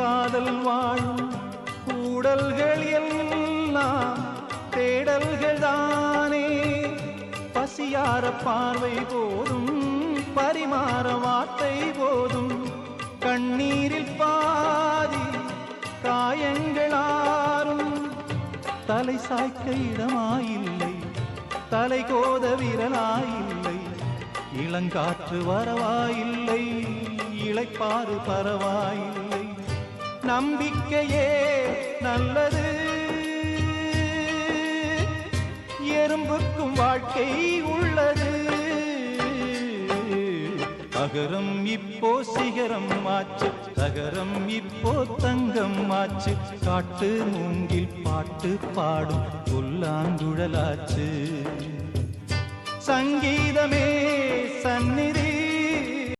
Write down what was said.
காதல் வாழும் கூடல்கள் எல்லாம் தேடல்கள் தானே. பசியார பார்வை போதும் பரிமாற வார்த்தை போதும். கண்ணீரில் பாதி காயங்களாரும். தலை சாய்க்க இடமாயில்லை, தலை கோத விரலாயில்லை. இளங்காற்று வரவாயில்லை, இளைப்பாறு பரவாயில்லை. நம்பிக்கையே நல்லது, எறும்புக்கும் வாழ்க்கை உள்ளது. அகரம் இப்போ சிகரம் ஆச்சு, தகரம் இப்போ தங்கம் ஆச்சு. காட்டு மூங்கில் பாட்டு பாடும் புல்லாங்குழலாச்சு. சங்கீதமே சந்நிதி